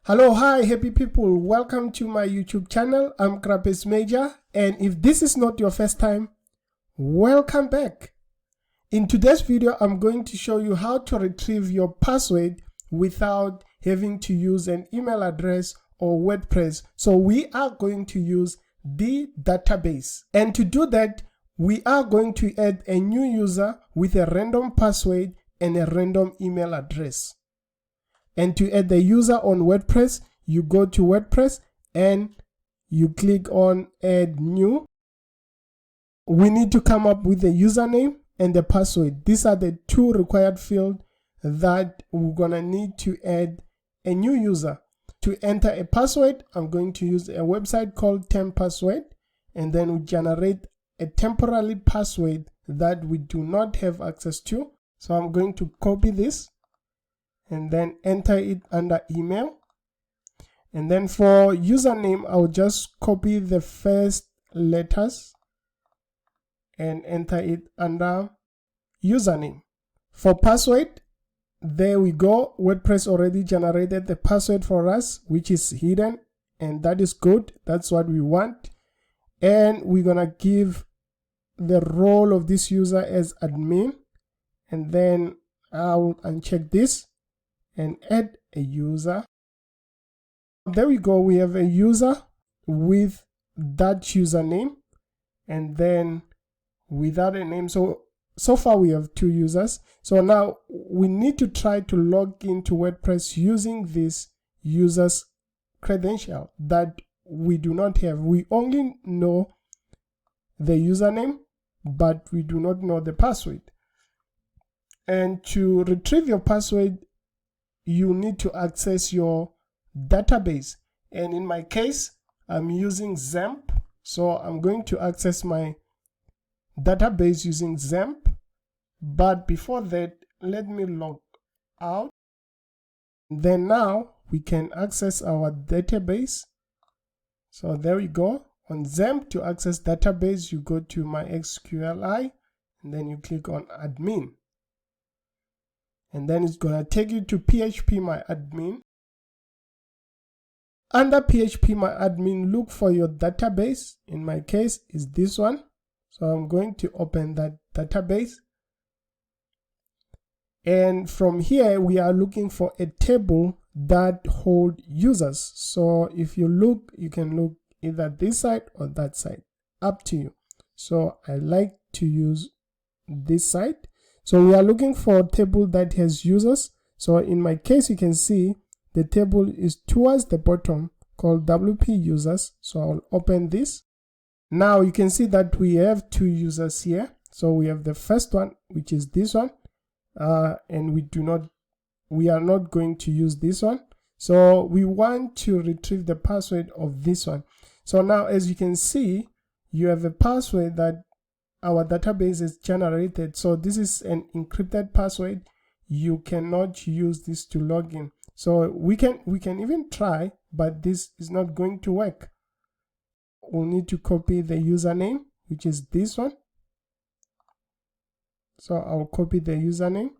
Hello, hi, happy people. Welcome to my YouTube channel. I'm Krapes Major, and if this is not your first time, welcome back. In today's video, I'm going to show you how to retrieve your password without having to use an email address or WordPress. So we are going to use the database. And to do that, we are going to add a new user with a random password and a random email address. And to add the user on WordPress, you go to WordPress and you click on add new. We need to come up with the username and the password. These are the two required fields that we're gonna need to add a new user. To enter a password, I'm going to use a website called temp password, and then we generate a temporary password that we do not have access to. So I'm going to copy this and then enter it under email. And then for username, I'll just copy the first letters and enter it under username. For password, there we go. WordPress already generated the password for us, which is hidden, and that is good. That's what we want. And we're gonna give the role of this user as admin, and then I'll uncheck this and add a user. There we go, we have a user with that username and then without a name. So far we have two users. So now we need to try to log into WordPress using this user's credential that we do not have. We only know the username, but we do not know the password. And to retrieve your password, you need to access your database, and in my case I'm using XAMPP, so I'm going to access my database using XAMPP. But before that, let me log out. Then now we can access our database. So there we go. On XAMPP, to access database, you go to MySQLi and then you click on admin. And then it's gonna take you to phpMyAdmin. Under phpMyAdmin, look for your database. In my case, is this one. So I'm going to open that database. And from here, we are looking for a table that holds users. So if you look, you can look either this side or that side, up to you. So I like to use this side. So we are looking for a table that has users. So in my case, you can see the table is towards the bottom called WP users. So I'll open this. Now you can see that we have two users here. So we have the first one, which is this one, and we are not going to use this one. So we want to retrieve the password of this one. So now, as you can see, you have a password that our database is generated. So this is an encrypted password. You cannot use this to log in. So we can even try, but this is not going to work. We'll need to copy the username, which is this one. So I'll copy the username,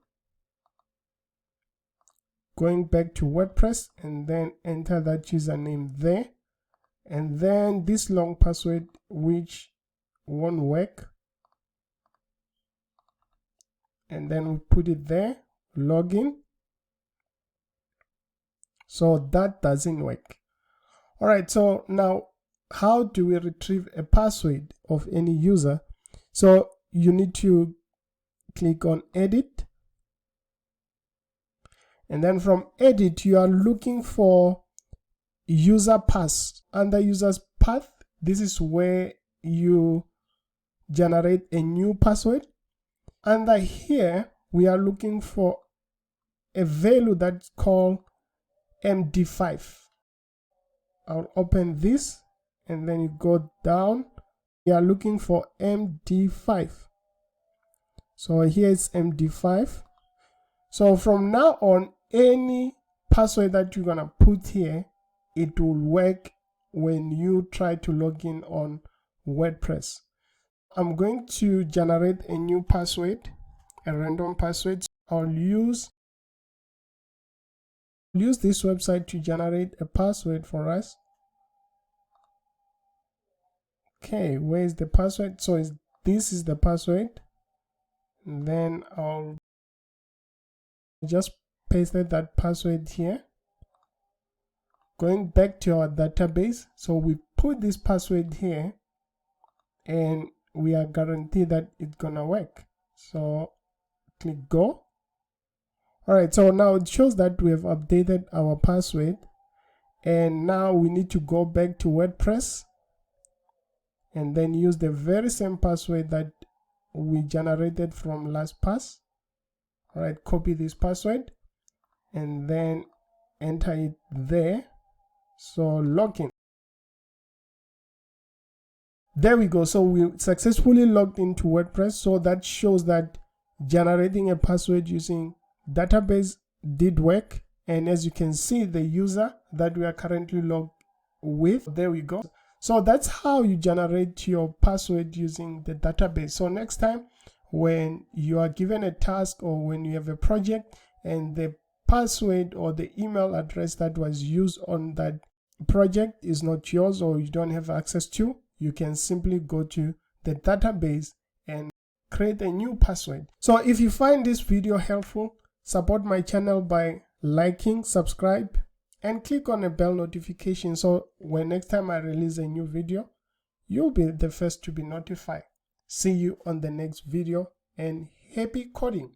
going back to WordPress, and then enter that username there. And then this long password, which won't work, and then we put it there, login. So that doesn't work. All right, so now how do we retrieve a password of any user? So you need to click on edit, and then from edit you are looking for user pass. Under users path, this is where you generate a new password. Under here, we are looking for a value that's called MD5. I'll open this, and then you go down. We are looking for MD5. So here is MD5. So from now on, any password that you're gonna put here, it will work when you try to log in on WordPress. I'm going to generate a new password, a random password. I'll use We'll use this website to generate a password for us. Okay, where's the password? So this is the password. And then I'll just paste that password here. Going back to our database, so we put this password here and we are guaranteed that it's gonna work. So click go. All right, so now it shows that we have updated our password, and now we need to go back to WordPress and then use the very same password that we generated from LastPass. All right, copy this password and then enter it there. So login. There we go. So we successfully logged into WordPress. So that shows that generating a password using database did work. And as you can see, the user that we are currently logged with, there we go. So that's how you generate your password using the database. So next time when you are given a task or when you have a project and the password or the email address that was used on that project is not yours or you don't have access to, you can simply go to the database and create a new password. So if you find this video helpful, support my channel by liking, subscribe, and click on a bell notification so when next time I release a new video, you'll be the first to be notified. See you on the next video and happy coding.